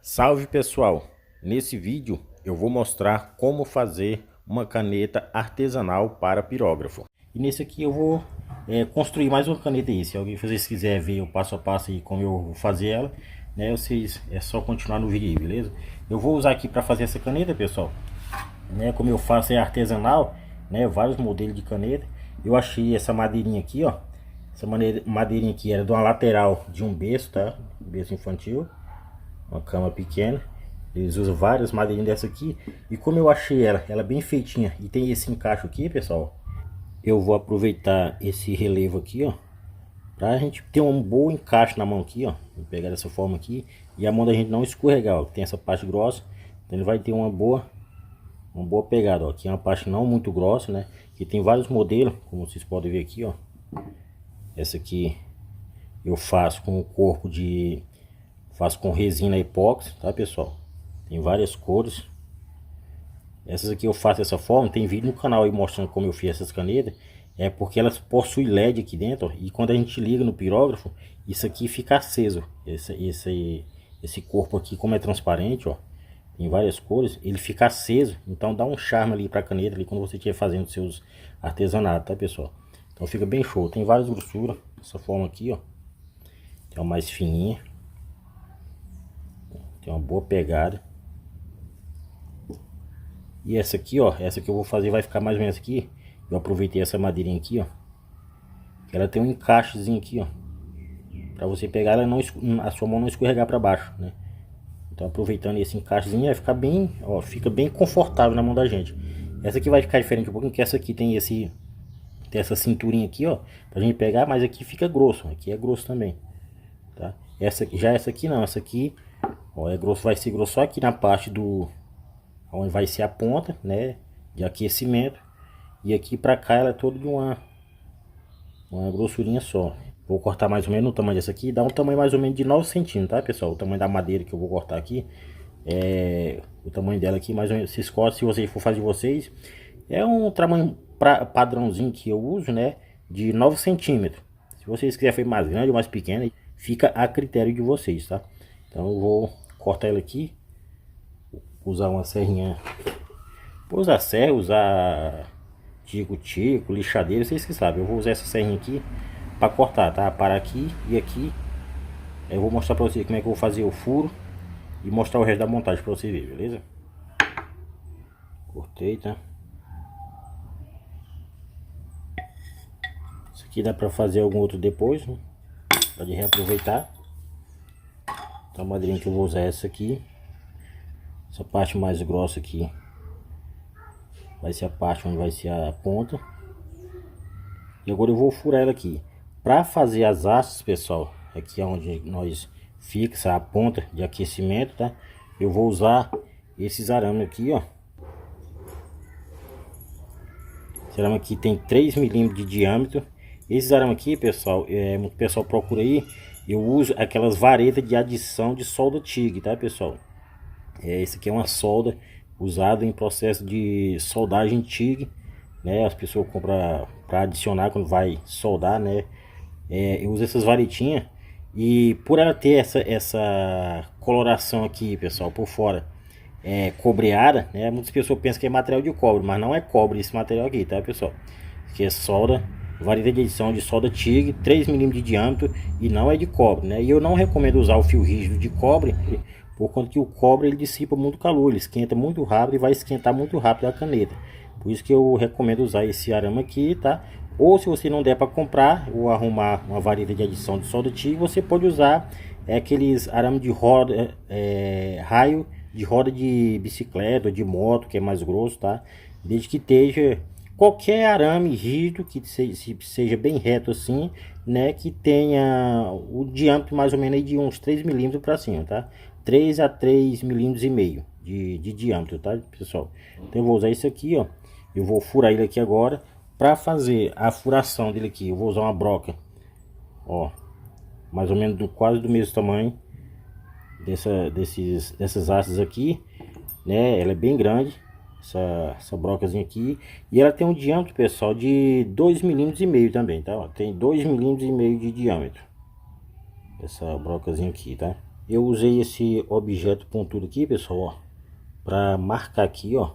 Salve pessoal, nesse vídeo eu vou mostrar como fazer uma caneta artesanal para pirógrafo. E nesse aqui eu vou construir mais uma caneta aí. Se alguém vocês quiser ver o passo a passo aí como eu vou fazer ela, né, vocês é só continuar no vídeo aí, beleza? Eu vou usar aqui para fazer essa caneta, pessoal, né, como eu faço é artesanal, né, vários modelos de caneta. Eu achei essa madeirinha aqui, ó. Essa madeirinha aqui era de uma lateral de um berço, tá? Berço infantil. Uma cama pequena. Eles usam várias madeirinhas dessa aqui. E como eu achei ela bem feitinha e tem esse encaixe aqui, pessoal, eu vou aproveitar esse relevo aqui, ó, pra gente ter um bom encaixe na mão aqui, ó. Vou pegar dessa forma aqui e a mão da gente não escorregar, ó. Tem essa parte grossa, então ele vai ter uma boa pegada, ó. Aqui é uma parte não muito grossa, né? Que tem vários modelos, como vocês podem ver aqui, ó. Essa aqui eu faço com o corpo de... faço com resina epóxi, tá pessoal? Tem várias cores. Essas aqui eu faço dessa forma. Tem vídeo no canal aí mostrando como eu fiz essas canetas. É porque elas possuem LED aqui dentro, ó, e quando a gente liga no pirógrafo, isso aqui fica aceso. Esse corpo aqui, como é transparente, ó, tem várias cores, ele fica aceso. Então dá um charme ali pra caneta ali quando você estiver fazendo seus artesanatos, tá pessoal? Então fica bem show. Tem várias grossuras. Dessa forma aqui, ó. Tem uma mais fininha. Tem uma boa pegada. E essa aqui, ó, essa que eu vou fazer vai ficar mais ou menos aqui. Eu aproveitei essa madeirinha aqui, ó, que ela tem um encaixezinho aqui, ó, para você pegar ela não, a sua mão não escorregar para baixo, né? Então aproveitando esse encaixezinho, vai ficar bem, ó, fica bem confortável na mão da gente. Essa aqui vai ficar diferente um pouquinho, que essa aqui tem essa cinturinha aqui, ó, pra gente pegar, mas aqui fica grosso, aqui é grosso também, tá? Essa aqui não, essa aqui, ó, é grosso, vai ser grosso só aqui na parte do onde vai ser a ponta, né, de aquecimento, e aqui pra cá ela é toda de uma grossurinha só. Vou cortar mais ou menos o tamanho dessa aqui, dá um tamanho mais ou menos de 9 centímetros, tá pessoal? O tamanho da madeira que eu vou cortar aqui, o tamanho dela aqui mais ou menos, vocês cortam, se vocês for fazer de vocês, é um tamanho padrãozinho que eu uso, né, de 9 centímetros. Se vocês quiserem fazer mais grande ou mais pequena, fica a critério de vocês, tá? Então eu vou cortar ela aqui, usar uma serrinha, vou usar serra, usar tico-tico, lixadeira, vocês que sabem. Eu vou usar essa serrinha aqui para cortar, tá? Para aqui e aqui. Eu vou mostrar para vocês como é que eu vou fazer o furo e mostrar o resto da montagem para vocês verem, beleza? Cortei, tá? Isso aqui dá para fazer algum outro depois, né? Pode reaproveitar. Então a madeirinha que eu vou usar é essa aqui. Essa parte mais grossa aqui vai ser a parte onde vai ser a ponta. E agora eu vou furar ela aqui. Para fazer as hastes, pessoal, aqui é onde nós fixa a ponta de aquecimento, tá? Eu vou usar esses arames aqui, ó. Esse arame aqui tem 3 milímetros de diâmetro. Esses arames aqui, pessoal, o pessoal procura aí. Eu uso aquelas varetas de adição de solda TIG, tá, pessoal? Esse aqui é uma solda usada em processo de soldagem TIG, né? As pessoas compram para adicionar quando vai soldar, né? Eu uso essas varetinhas, e por ela ter essa coloração aqui, pessoal, por fora cobreada, né? Muitas pessoas pensam que é material de cobre, mas não é cobre esse material aqui, tá, pessoal? Que é solda, vareta de adição de solda TIG, 3 milímetros de diâmetro, e não é de cobre, né? E eu não recomendo usar o fio rígido de cobre, por conta que o cobre ele dissipa muito calor, ele esquenta muito rápido e vai esquentar muito rápido a caneta. Por isso que eu recomendo usar esse arame aqui, tá? Ou se você não der para comprar ou arrumar uma vareta de adição de solda TIG, você pode usar aqueles arames de roda, raio de roda de bicicleta ou de moto, que é mais grosso, tá? Desde que esteja qualquer arame rígido, que seja bem reto assim, né? Que tenha o diâmetro mais ou menos aí de uns 3 milímetros para cima, tá? 3 a 3 milímetros e meio de diâmetro, tá, pessoal? Então eu vou usar isso aqui, ó. Eu vou furar ele aqui agora. Para fazer a furação dele aqui, eu vou usar uma broca, ó, mais ou menos quase do mesmo tamanho dessas hastes aqui, né? Ela é bem grande, essa brocazinha aqui, e ela tem um diâmetro, pessoal, de 2 milímetros e meio também, tá? Ó, tem 2 milímetros e meio de diâmetro essa brocazinha aqui, tá? eu usei esse objeto pontudo aqui, pessoal, ó, para marcar aqui, ó,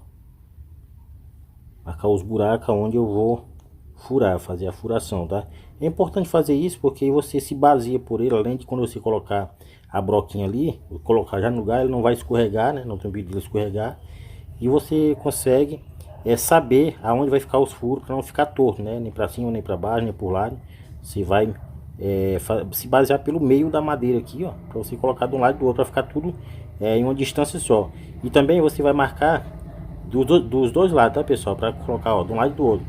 marcar os buracos onde eu vou furar, fazer a furação, tá? É importante fazer isso porque você se baseia por ele, além de quando você colocar a broquinha ali, colocar já no lugar, ele não vai escorregar, né? Não tem perigo de escorregar. E você consegue saber aonde vai ficar os furos para não ficar torto, né? Nem para cima, nem para baixo, nem por lado. Você vai se basear pelo meio da madeira aqui, ó, para você colocar de um lado e do outro, para ficar tudo em uma distância só. E também você vai marcar dos dois lados, tá, pessoal? Para colocar, ó, de um lado e do outro.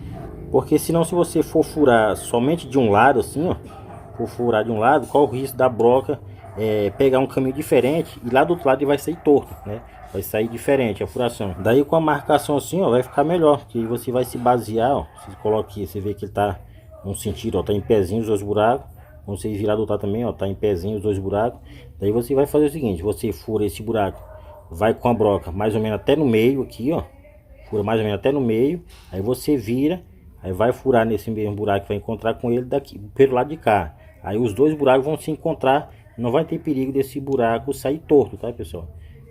Porque senão, se você for furar somente de um lado, assim, ó, for furar de um lado, qual o risco da broca pegar um caminho diferente e lá do outro lado ele vai sair torto, né? Vai sair diferente a furação. Daí com a marcação assim, ó, vai ficar melhor, que você vai se basear, ó. Você coloca aqui, você vê que ele tá no sentido, ó, tá em pezinho os dois buracos. Quando você virar do outro lado também, ó, tá em pezinho os dois buracos. Daí você vai fazer o seguinte, você fura esse buraco, vai com a broca mais ou menos até no meio aqui, ó. Fura mais ou menos até no meio, aí você vira, aí vai furar nesse mesmo buraco, vai encontrar com ele daqui pelo lado de cá. Aí os dois buracos vão se encontrar, não vai ter perigo desse buraco sair torto, tá, pessoal?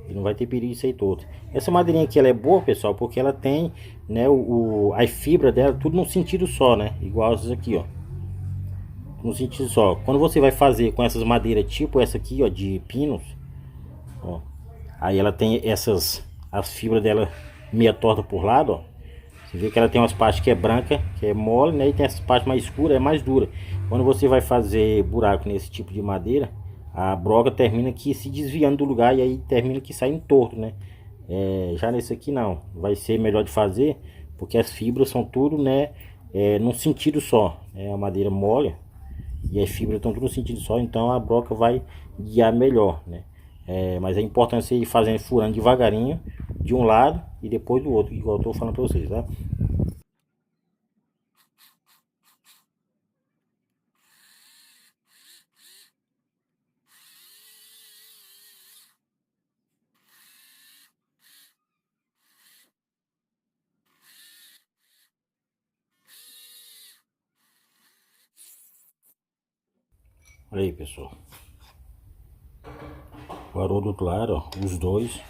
Ele não vai ter perigo de sair torto. Essa madeirinha aqui ela é boa, pessoal, porque ela tem, né, a fibra dela tudo num sentido só, né? Igual essas aqui, ó. No sentido só. Quando você vai fazer com essas madeiras tipo essa aqui, ó, de pinos, ó, aí ela tem as fibras dela meia torta por lado, ó. Você vê que ela tem umas partes que é branca, que é mole, né? E tem essas partes mais escuras, é mais dura. Quando você vai fazer buraco nesse tipo de madeira, a broca termina aqui se desviando do lugar e aí termina que saindo torto, né? Já nesse aqui não, vai ser melhor de fazer, porque as fibras são tudo, né? Num sentido só. É a madeira mole e as fibras estão tudo no sentido só, então a broca vai guiar melhor, né? Mas é importante você ir fazendo, furando devagarinho de um lado e depois do outro, igual eu tô falando para vocês, tá? Olha aí, pessoal. Parou do outro lado, ó, os dois.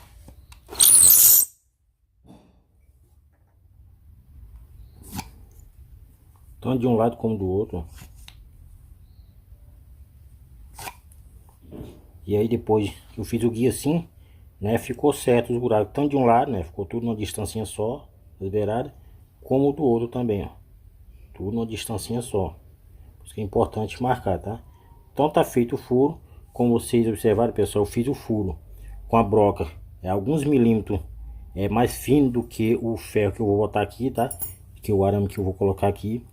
Tanto de um lado como do outro. E aí depois que eu fiz o guia assim, né, ficou certo os buracos. Tanto de um lado, né, ficou tudo numa distancinha só, liberada, como do outro também, ó. Tudo numa distancinha só. Por isso que é importante marcar, tá? Então tá feito o furo. Como vocês observaram, pessoal, eu fiz o furo com a broca. Alguns milímetros mais fino do que o ferro que eu vou botar aqui, tá? Que o arame que eu vou colocar aqui.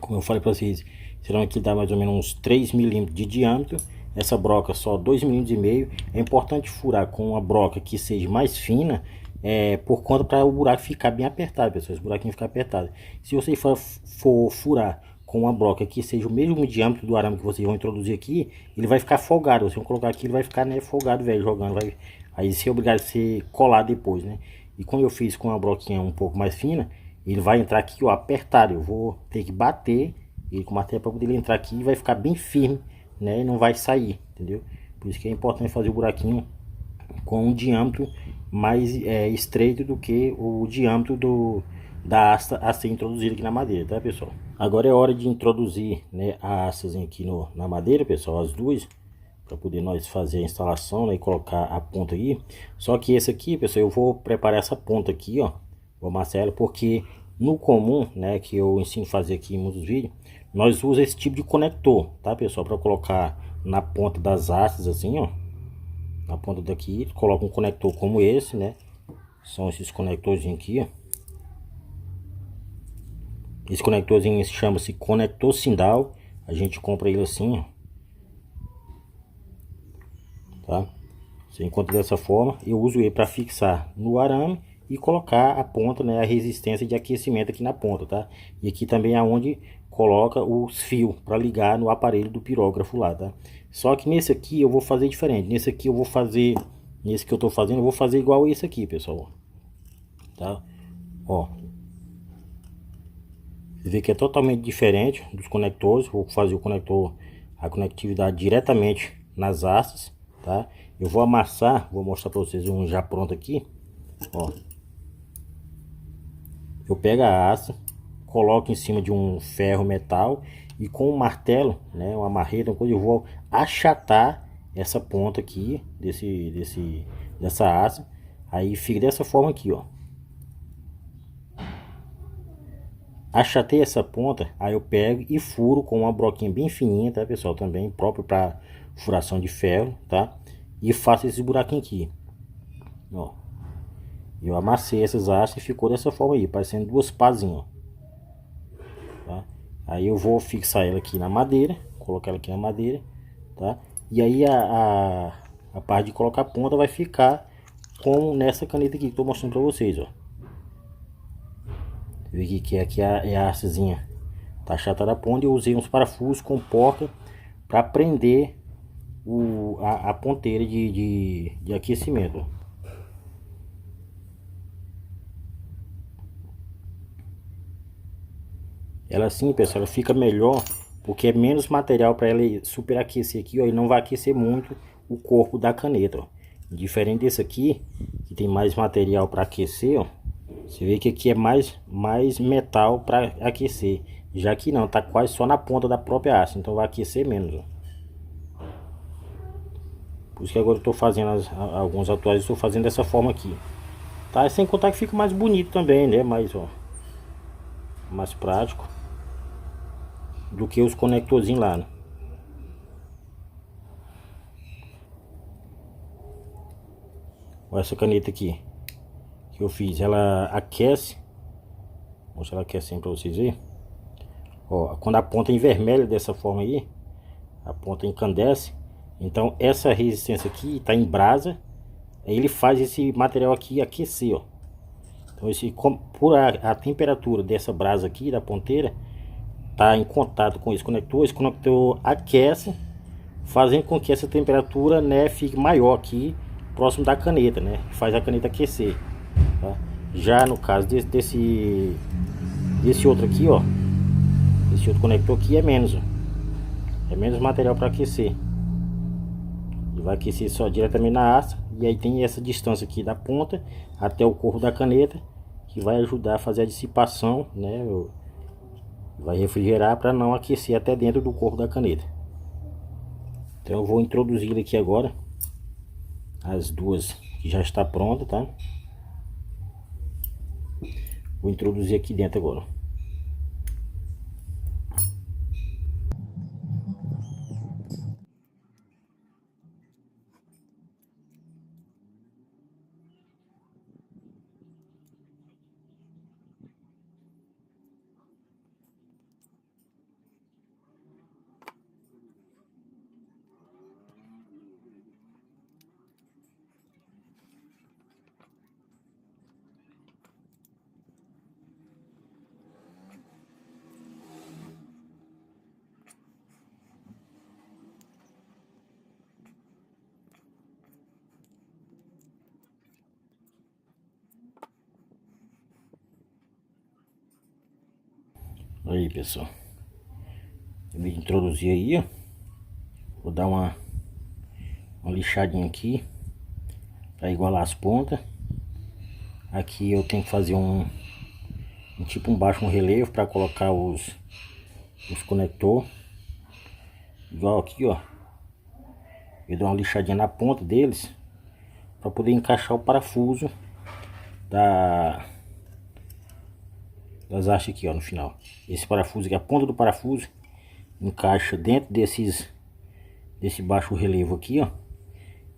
Como eu falei para vocês, serão aqui dá mais ou menos uns 3 milímetros de diâmetro. Essa broca só 2,5 milímetros. É importante furar com uma broca que seja mais fina, por conta para o buraco ficar bem apertado, pessoal. Esse buraquinho ficar apertado. Se você for furar com uma broca que seja o mesmo diâmetro do arame que vocês vão introduzir aqui, ele vai ficar folgado. Vocês vão colocar aqui, ele vai ficar, né, folgado, velho, jogando. Aí você é obrigado a ser colado depois, né? E como eu fiz com uma broquinha um pouco mais fina, ele vai entrar aqui, ó, apertado. Eu vou ter que bater ele com o martelo para poder ele entrar aqui e vai ficar bem firme, né? E não vai sair, entendeu? Por isso que é importante fazer o buraquinho com um diâmetro mais estreito do que o diâmetro da haste a ser introduzida aqui na madeira, tá, pessoal? Agora é hora de introduzir, né, a haste aqui na madeira, pessoal, as duas, para poder nós fazer a instalação, né, e colocar a ponta aqui. Só que esse aqui, pessoal, eu vou preparar essa ponta aqui, ó, vou amassar ela, porque no comum, né, que eu ensino a fazer aqui em muitos vídeos, nós usamos esse tipo de conector, tá, pessoal, para colocar na ponta das hastes assim, ó, na ponta daqui, coloca um conector como esse, né? São esses conectorzinhos aqui, ó. Esse conectorzinho chama-se conector Sindal. A gente compra ele assim, ó, tá? Você encontra dessa forma. Eu uso ele para fixar no arame e colocar a ponta, né, a resistência de aquecimento aqui na ponta, tá? E aqui também é onde coloca os fios para ligar no aparelho do pirógrafo lá, tá? Só que nesse aqui eu vou fazer diferente. Nesse aqui eu vou fazer, nesse que eu tô fazendo, eu vou fazer igual esse aqui, pessoal, tá? Ó, você vê que é totalmente diferente dos conectores. Vou fazer o conector, a conectividade diretamente nas hastes, tá? Eu vou amassar, vou mostrar para vocês um já pronto aqui, ó. Eu pego a haste, coloco em cima de um ferro metal e com um martelo, né, uma marreta, uma coisa, eu vou achatar essa ponta aqui dessa haste. Aí fica dessa forma aqui, ó. Achatei essa ponta, aí eu pego e furo com uma broquinha bem fininha, tá, pessoal? Também próprio para furação de ferro, tá? E faço esse buraquinho aqui, ó. Eu amassei essas hastes e ficou dessa forma aí, parecendo duas pazinhas, ó. Tá? Aí eu vou fixar ela aqui na madeira, colocar ela aqui na madeira, tá? E aí a parte de colocar a ponta vai ficar como nessa caneta aqui que eu tô mostrando para vocês, ó. Vê que aqui é a hastezinha tá achatada a ponta, e eu usei uns parafusos com porca para prender a ponteira de aquecimento. Ela assim, pessoal, ela fica melhor porque é menos material para ela superaquecer aqui, ó, e não vai aquecer muito o corpo da caneta, ó. Diferente desse aqui, que tem mais material para aquecer, ó. Você vê que aqui é mais metal para aquecer. Já que não, tá quase só na ponta da própria haste, então vai aquecer menos, ó. Por isso que agora eu tô fazendo alguns atuais, estou fazendo dessa forma aqui, tá? Sem contar que fica mais bonito também, né? Mais, ó, mais prático do que os conectorzinhos lá, né? Olha essa caneta aqui que eu fiz, ela aquece. Vou mostrar ela aquecendo para vocês verem. Ó, quando a ponta envermelha dessa forma aí, a ponta encandece. Então essa resistência aqui tá em brasa, aí ele faz esse material aqui aquecer, ó. Então por a temperatura dessa brasa aqui da ponteira tá em contato com esse conector aquece, fazendo com que essa temperatura, né, fique maior aqui próximo da caneta, né, faz a caneta aquecer, tá? Já no caso desse outro aqui, ó, esse outro conector aqui é menos, ó. É menos material para aquecer. Ele vai aquecer só diretamente na haste. E aí tem essa distância aqui da ponta até o corpo da caneta, que vai ajudar a fazer a dissipação, né? Vai refrigerar para não aquecer até dentro do corpo da caneta. Então eu vou introduzir aqui agora as duas que já está pronta, tá? Vou introduzir aqui dentro agora. Aí, pessoal, eu me introduzir aí, ó. Vou dar uma lixadinha aqui para igualar as pontas. Aqui eu tenho que fazer um tipo um relevo para colocar os conector. Igual aqui, ó. Eu dou uma lixadinha na ponta deles para poder encaixar o parafuso das hastes aqui, ó, no final. Esse parafuso aqui, a ponta do parafuso encaixa dentro desse baixo relevo aqui, ó.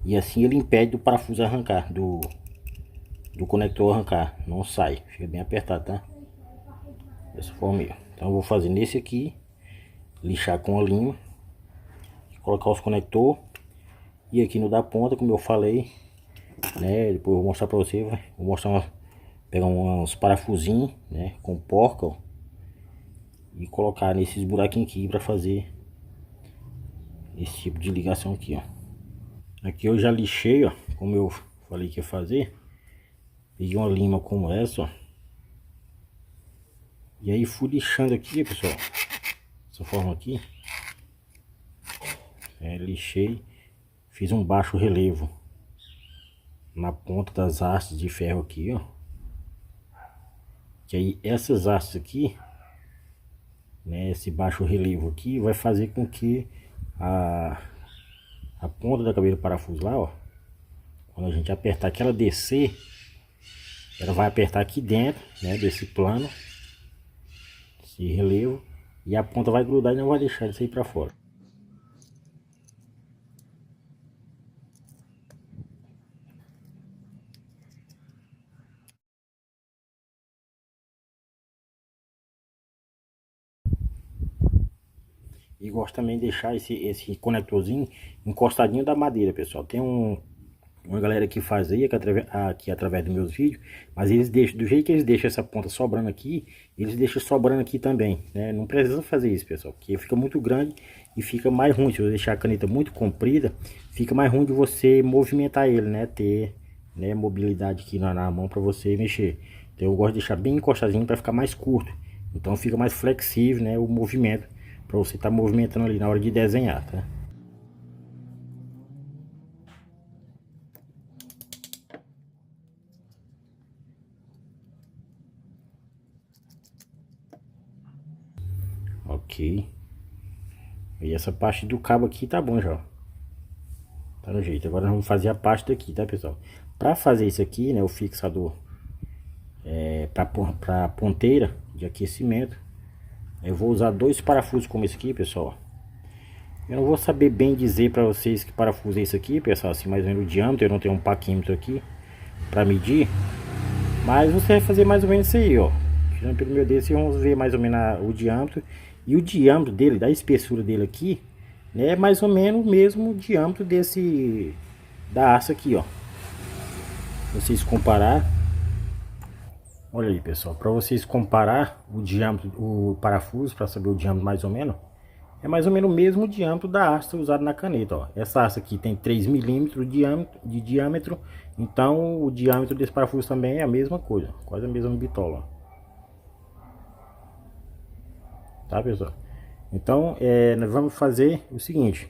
E assim ele impede do parafuso arrancar, do conector arrancar, não sai, fica bem apertado, tá? Dessa forma aí, ó. Então eu vou fazer nesse aqui, lixar com a lima, colocar os conector. E aqui no da ponta, como eu falei, né, depois eu vou mostrar pra você, vou mostrar pegar uns parafusinhos, né, com porca, ó, e colocar nesses buraquinhos aqui para fazer esse tipo de ligação aqui, ó. Aqui eu já lixei, ó, como eu falei que ia fazer. Peguei uma lima como essa, ó, e aí fui lixando aqui, pessoal, dessa forma aqui. Lixei fiz um baixo relevo na ponta das hastes de ferro aqui, ó. Que aí essas hastes aqui, né, esse baixo relevo aqui vai fazer com que a ponta da cabeça do parafuso lá, ó, quando a gente apertar que ela descer, ela vai apertar aqui dentro, né, desse plano, esse relevo, e a ponta vai grudar e não vai deixar ele sair para fora. E gosto também de deixar esse conectorzinho encostadinho da madeira, pessoal. Tem uma galera que faz aí aqui através dos meus vídeos, mas eles deixam, do jeito que eles deixam essa ponta sobrando aqui, eles deixam sobrando aqui também, né? Não precisa fazer isso, pessoal, porque fica muito grande e fica mais ruim. Se você deixar a caneta muito comprida, fica mais ruim de você movimentar ele, né? Ter, né, mobilidade aqui na mão para você mexer. Então eu gosto de deixar bem encostadinho para ficar mais curto. Então fica mais flexível, né, o movimento, para você estar movimentando ali na hora de desenhar, tá? Ok. E essa parte do cabo aqui tá bom já, ó. Tá no jeito. Agora nós vamos fazer a parte daqui, tá, pessoal? Para fazer isso aqui, né, o fixador para ponteira de aquecimento, eu vou usar dois parafusos como esse aqui, pessoal. Eu não vou saber bem dizer para vocês que parafuso é esse aqui, pessoal, assim mais ou menos o diâmetro. Eu não tenho um paquímetro aqui para medir, mas você vai fazer mais ou menos isso aí, ó. Tirando pelo meu dedo, vocês vão ver mais ou menos o diâmetro. E o diâmetro dele, da espessura dele aqui, né, é mais ou menos o mesmo diâmetro da haste aqui, ó. Vocês comparar, olha aí, pessoal, para vocês comparar o diâmetro, o parafuso, para saber o diâmetro mais ou menos, é mais ou menos o mesmo diâmetro da haste usada na caneta, ó. Essa haste aqui tem 3 milímetros de diâmetro, então o diâmetro desse parafuso também é a mesma coisa, quase a mesma bitola, ó. Tá, pessoal? Então nós vamos fazer o seguinte,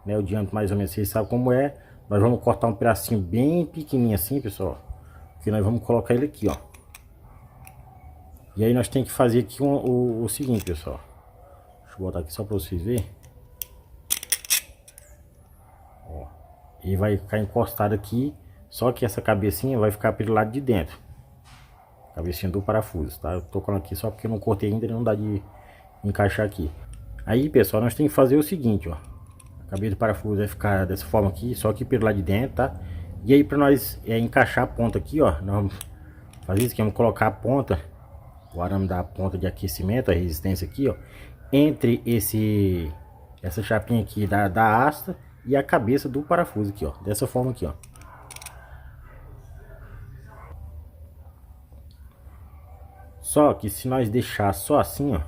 né, o diâmetro mais ou menos vocês sabem como é. Nós vamos cortar um pedacinho bem pequenininho assim, pessoal, que nós vamos colocar ele aqui, ó. E aí nós tem que fazer aqui o seguinte, pessoal. Deixa eu botar aqui só para vocês verem. Ó, e vai ficar encostado aqui, só que essa cabecinha vai ficar pelo lado de dentro, cabecinha do parafuso, tá? Eu tô colocando aqui só porque eu não cortei ainda, não dá de encaixar aqui. Aí, pessoal, nós temos que fazer o seguinte, ó. A cabeça do parafuso vai ficar dessa forma aqui, só que pelo lado de dentro, tá? E aí, para nós encaixar a ponta aqui, ó, nós vamos fazer isso aqui, vamos colocar a ponta, o arame da ponta de aquecimento, a resistência aqui, ó, entre essa chapinha aqui da haste e a cabeça do parafuso aqui, ó, dessa forma aqui, ó. Só que se nós deixar só assim, ó,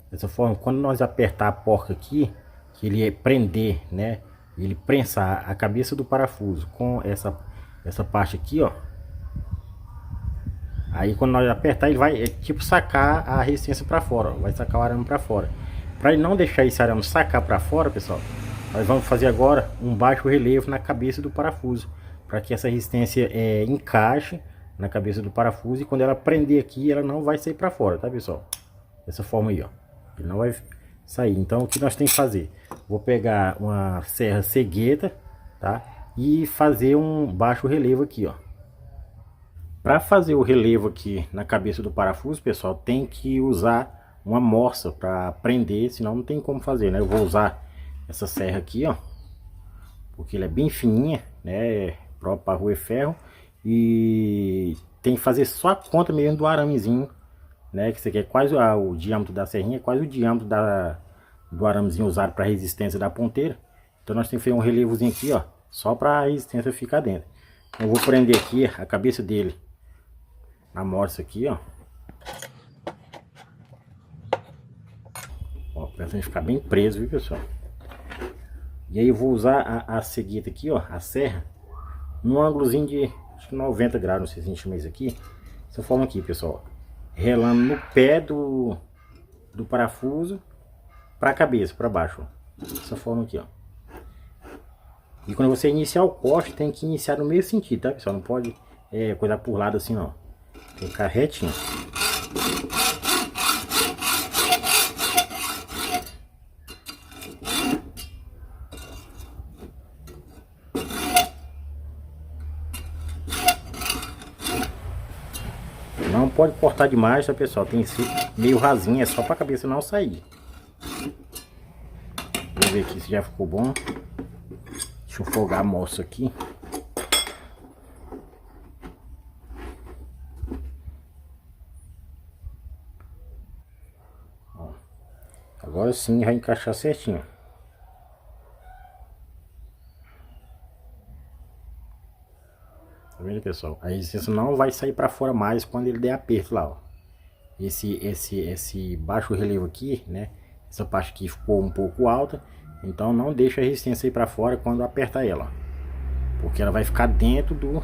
dessa forma, quando nós apertar a porca aqui, que ele prender, né, ele prensar a cabeça do parafuso com essa parte aqui, ó, aí quando nós apertar ele vai tipo sacar a resistência para fora, ó, vai sacar o arame para fora. Para ele não deixar esse arame sacar para fora, pessoal, nós vamos fazer agora um baixo relevo na cabeça do parafuso, para que essa resistência encaixe na cabeça do parafuso, e quando ela prender aqui, ela não vai sair para fora, tá, pessoal? Dessa forma aí, ó, ele não vai sair. Então o que nós temos que fazer? Vou pegar uma serra cegueta, tá, e fazer um baixo relevo aqui, ó. Para fazer o relevo aqui na cabeça do parafuso, pessoal, tem que usar uma morsa para prender, senão não tem como fazer, né? Eu vou usar essa serra aqui, ó, porque ela é bem fininha, né, próprio para roer ferro, e tem que fazer só a ponta mesmo do aramezinho, né, que isso aqui é quase o diâmetro da serrinha, é quase o diâmetro do aramezinho usado para resistência da ponteira. Então nós temos que fazer um relevozinho aqui, ó, só para a resistência ficar dentro. Então, eu vou prender aqui a cabeça dele na morsa aqui, ó. Ó, pra ele ficar bem preso, viu, pessoal? E aí eu vou usar a cegueta aqui, ó, a serra, num ângulozinho de acho que 90 graus, não sei se a gente chama isso aqui. Dessa forma aqui, pessoal, relando no pé do parafuso para a cabeça, para baixo, ó. Dessa forma aqui, ó. E quando você iniciar o corte, tem que iniciar no mesmo sentido, tá, pessoal? Não pode coisar por lado assim, não. Tem que ficar retinho. Não pode cortar demais, tá, pessoal? Tem que ser meio rasinho, é só pra cabeça não sair. Vamos ver aqui se já ficou bom. Deixa eu folgar a moça aqui. Ó, agora sim vai encaixar certinho. Tá vendo, pessoal? A resistência não vai sair para fora mais quando ele der aperto lá, ó. Esse baixo relevo aqui, né? Essa parte aqui ficou um pouco alta, então não deixa a resistência ir para fora quando apertar ela, ó. Porque ela vai ficar dentro do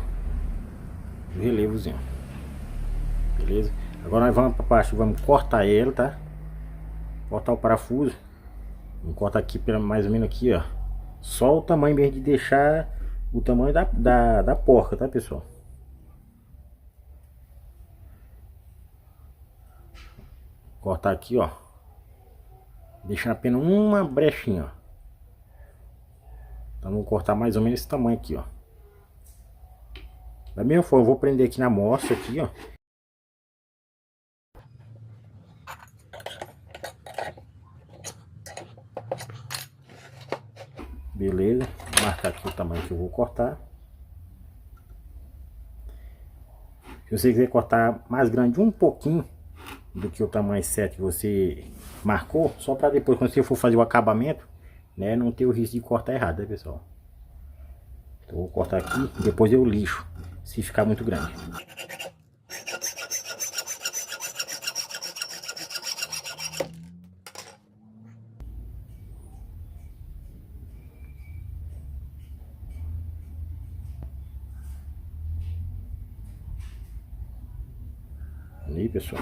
relevozinho. Beleza? Agora nós vamos para a parte, vamos cortar ela, tá? Cortar o parafuso. Vamos cortar aqui mais ou menos aqui, ó. Só o tamanho mesmo de deixar o tamanho da porca, tá, pessoal? Cortar aqui, ó. Deixando apenas uma brechinha, ó. Então vamos cortar mais ou menos esse tamanho aqui, ó. Da mesma forma, eu vou prender aqui na mostra aqui, ó. Beleza, vou marcar aqui o tamanho que eu vou cortar. Se você quiser cortar mais grande um pouquinho do que o tamanho certo que você marcou, só para depois, quando você for fazer o acabamento, né, não ter o risco de cortar errado, né, pessoal? Então vou cortar aqui, depois eu lixo se ficar muito grande. Aí, pessoal,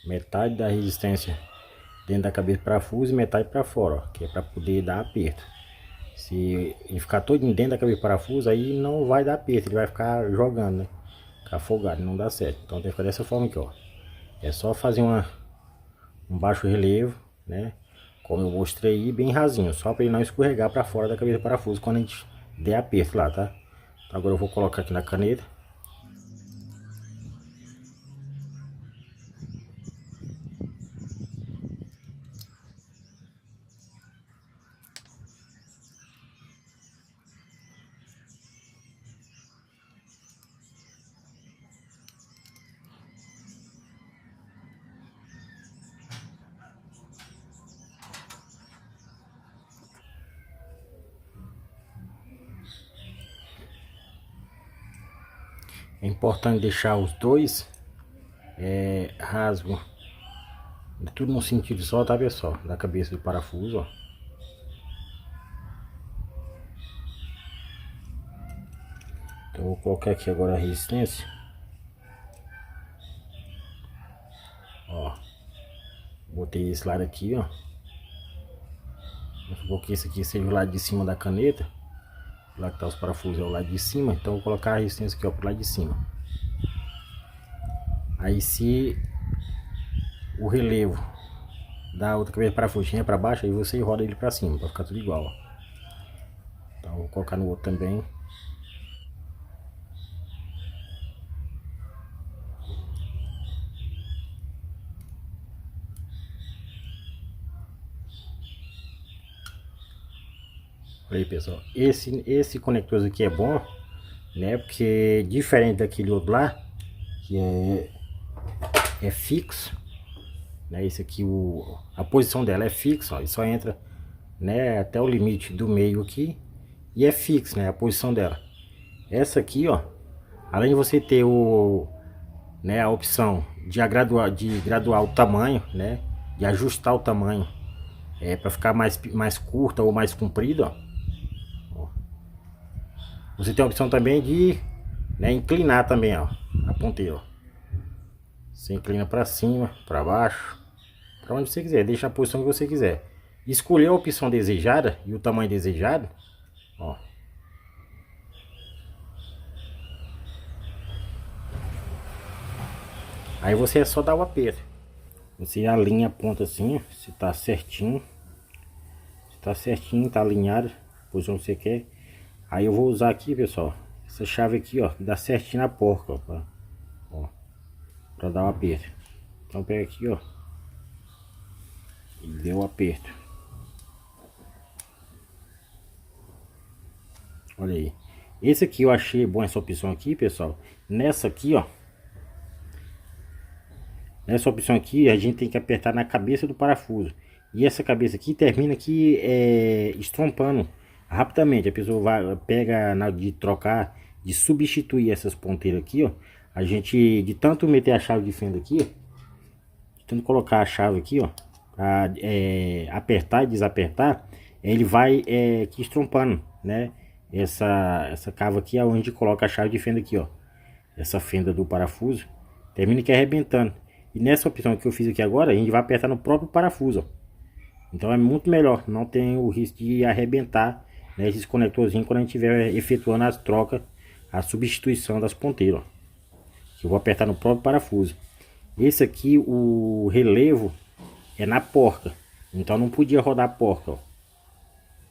metade da resistência dentro da cabeça do parafuso e metade para fora, ó, que é para poder dar aperto. Se ele ficar todo dentro da cabeça do parafuso, aí não vai dar aperto, ele vai ficar jogando, né? Ficar folgado, não dá certo. Então tem que ficar dessa forma aqui, ó. É só fazer um baixo relevo, né? Como eu mostrei aí, bem rasinho, só para ele não escorregar para fora da cabeça do parafuso quando a gente der aperto lá, tá? Então agora eu vou colocar aqui na caneta. É importante deixar os dois rasgos tudo no sentido só, tá, pessoal? Da cabeça do parafuso, ó. Então vou colocar aqui agora a resistência. Ó, botei esse lado aqui, ó. Vamos supor que esse aqui seja o lado de cima da caneta. Lá que tá os parafusos é o lado de cima, então vou colocar a resistência aqui, ó, pro lado de cima. Aí se o relevo da outra cabeça parafusinha para baixo, aí você roda ele para cima, para ficar tudo igual, ó. Então vou colocar no outro também. Aí, pessoal, esse conector aqui é bom, né? Porque diferente daquele outro lá, que é fixo, né? Esse aqui, a posição dela é fixa, ó, e só entra, né, até o limite do meio aqui, e é fixo, né, a posição dela. Essa aqui, ó, além de você ter né, a opção de graduar o tamanho, né, de ajustar o tamanho para ficar mais curta ou mais comprida, ó. Você tem a opção também de, né, inclinar também, ó, a ponteira, ó. Você inclina para cima, para baixo, para onde você quiser, deixa a posição que você quiser. Escolher a opção desejada e o tamanho desejado, Ó. Aí você é só dar o aperto. Você alinha a ponta assim, ó, se tá certinho. Se tá certinho, tá alinhado, pois onde você quer. Aí eu vou usar aqui, pessoal, essa chave aqui, ó, que dá certinho na porca, ó, pra dar o aperto. Então pega aqui, ó, e deu o aperto. Olha aí. Esse aqui eu achei bom, essa opção aqui, pessoal. Nessa aqui, ó, nessa opção aqui, a gente tem que apertar na cabeça do parafuso. E essa cabeça aqui termina aqui estrompando rapidamente. A pessoa vai, pega na hora de trocar, de substituir essas ponteiras aqui, ó. A gente, de tanto meter a chave de fenda aqui, ó, de tanto colocar a chave aqui, ó, pra apertar e desapertar, ele vai aqui estrompando, né? Essa cava aqui é onde a gente coloca a chave de fenda aqui, ó. Essa fenda do parafuso termina aqui arrebentando. E nessa opção que eu fiz aqui agora, a gente vai apertar no próprio parafuso, ó. Então é muito melhor, não tem o risco de arrebentar, né, esses conectorzinhos quando a gente estiver efetuando as trocas, a substituição das ponteiras, ó. Eu vou apertar no próprio parafuso. Esse aqui, o relevo é na porca, então não podia rodar a porca, ó.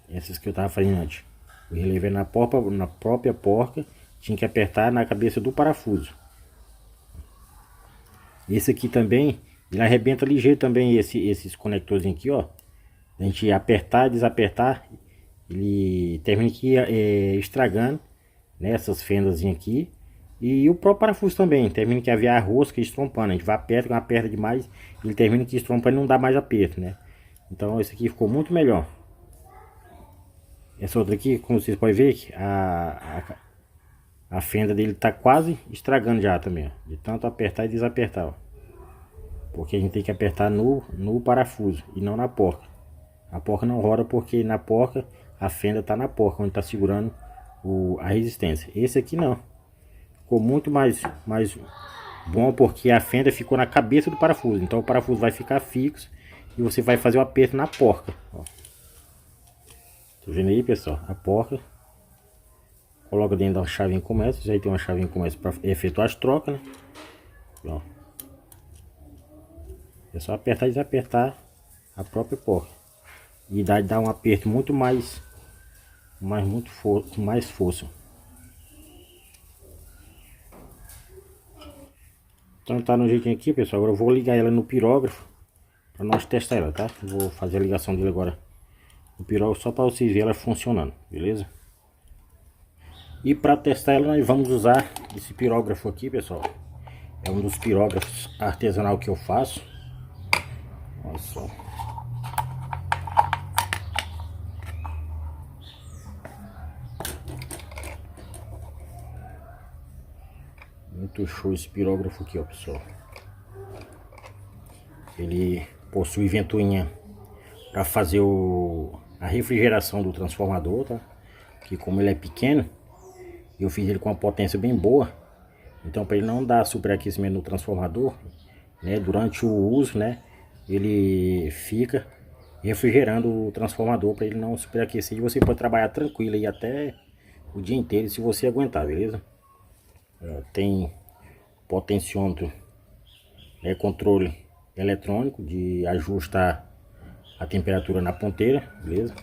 Essas que eu tava fazendo antes. O relevo é na própria porca, tinha que apertar na cabeça do parafuso. Esse aqui também, ele arrebenta ligeiro também, esses conectorzinhos aqui, ó. A gente apertar, desapertar, ele termina aqui estragando, né, essas fendazinhas aqui. E o próprio parafuso também, termina que aviar a rosca estrompando. A gente vai aperta demais, ele termina que estrompando e não dá mais aperto, né. Então esse aqui ficou muito melhor. Essa outra aqui, como vocês podem ver, a fenda dele tá quase estragando já também, ó, de tanto apertar e desapertar, ó. Porque a gente tem que apertar no parafuso e não na porca. A porca não roda porque na porca a fenda tá na porca, onde tá segurando a resistência. Esse aqui não. Ficou muito mais bom porque a fenda ficou na cabeça do parafuso. Então o parafuso vai ficar fixo e você vai fazer o aperto na porca, ó. Tá vendo aí, pessoal? A porca. Coloca dentro da chavinha comércio. Aí tem uma chavinha comércio para efetuar as trocas, né? Ó. É só apertar e desapertar a própria porca. E dá um aperto muito mais força. Então tá no jeitinho aqui, pessoal. Agora eu vou ligar ela no pirógrafo para nós testar ela, tá? Vou fazer a ligação dele agora no pirógrafo só para vocês verem ela funcionando, beleza? E para testar ela nós vamos usar esse pirógrafo aqui, pessoal. É um dos pirógrafos artesanal que eu faço. Olha só. Muito show esse pirógrafo aqui, ó, pessoal. Ele possui ventoinha para fazer a refrigeração do transformador, tá? Que como ele é pequeno, eu fiz ele com uma potência bem boa. Então para ele não dar superaquecimento no transformador, né, durante o uso, né, ele fica refrigerando o transformador para ele não superaquecer. E você pode trabalhar tranquilo aí até o dia inteiro se você aguentar, beleza? Tem potenciômetro, controle eletrônico de ajustar a temperatura na ponteira, beleza?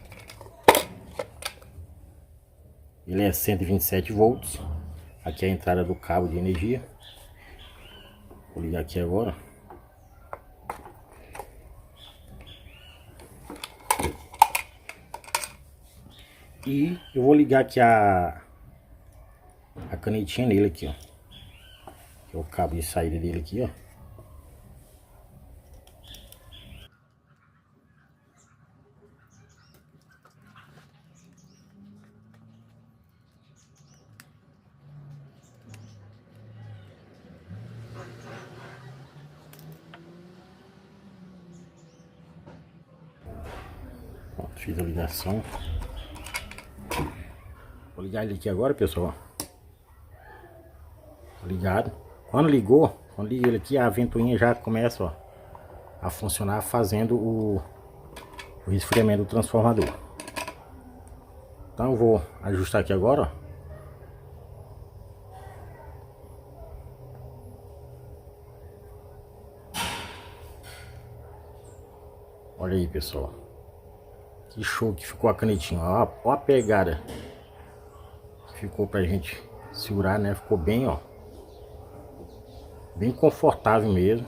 Ele é 127 volts. Aqui é a entrada do cabo de energia. Vou ligar aqui agora. E eu vou ligar aqui a canetinha nele aqui, ó. Que é o cabo de saída dele aqui, ó. Pronto, fiz a ligação. Vou ligar ele aqui agora, pessoal. Ligado. Quando liga ele aqui, a ventoinha já começa, ó, a funcionar fazendo o resfriamento do transformador. Então eu vou ajustar aqui agora, ó. Olha aí, pessoal. Que show que ficou a canetinha. Ó a pegada. Ficou pra gente segurar, né? Ficou bem, ó. Bem confortável mesmo.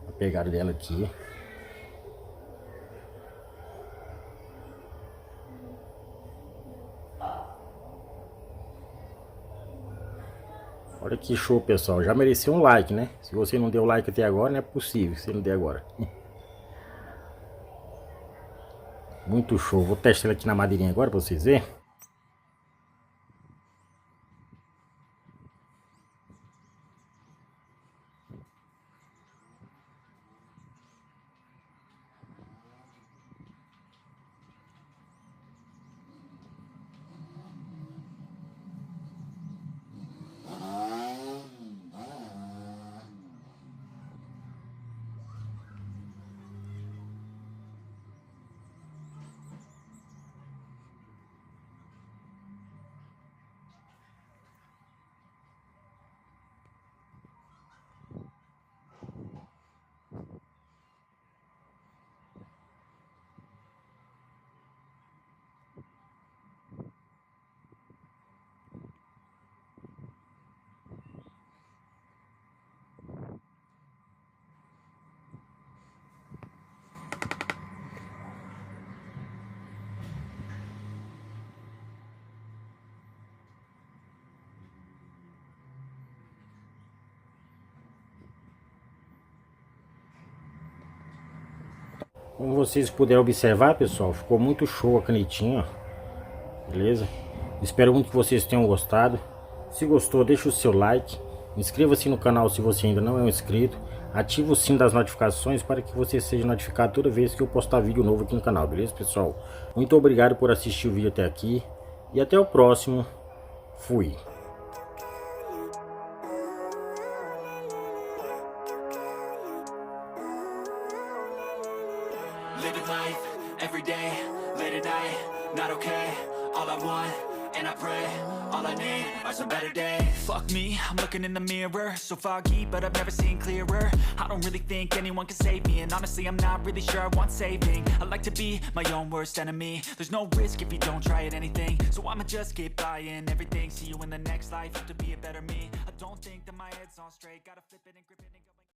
A pegada dela aqui. Olha que show, pessoal. Já mereceu um like, né? Se você não deu like até agora, não é possível. Se não der agora. Muito show. Vou testar ela aqui na madeirinha agora pra vocês verem. Como vocês puderam observar, pessoal, ficou muito show a canetinha, ó. Beleza? Espero muito que vocês tenham gostado. Se gostou, deixa o seu like. Inscreva-se no canal se você ainda não é um inscrito. Ative o sino das notificações para que você seja notificado toda vez que eu postar vídeo novo aqui no canal, beleza, pessoal? Muito obrigado por assistir o vídeo até aqui. E até o próximo. Fui. Living life, every day, late at night, not okay. All I want, and I pray, all I need are some better days. Fuck me, I'm looking in the mirror, so foggy, but I've never seen clearer. I don't really think anyone can save me, and honestly I'm not really sure I want saving. I like to be my own worst enemy. There's no risk if you don't try at anything, so I'ma just keep buying everything. See you in the next life, have to be a better me. I don't think that my head's on straight, gotta flip it and grip it and go.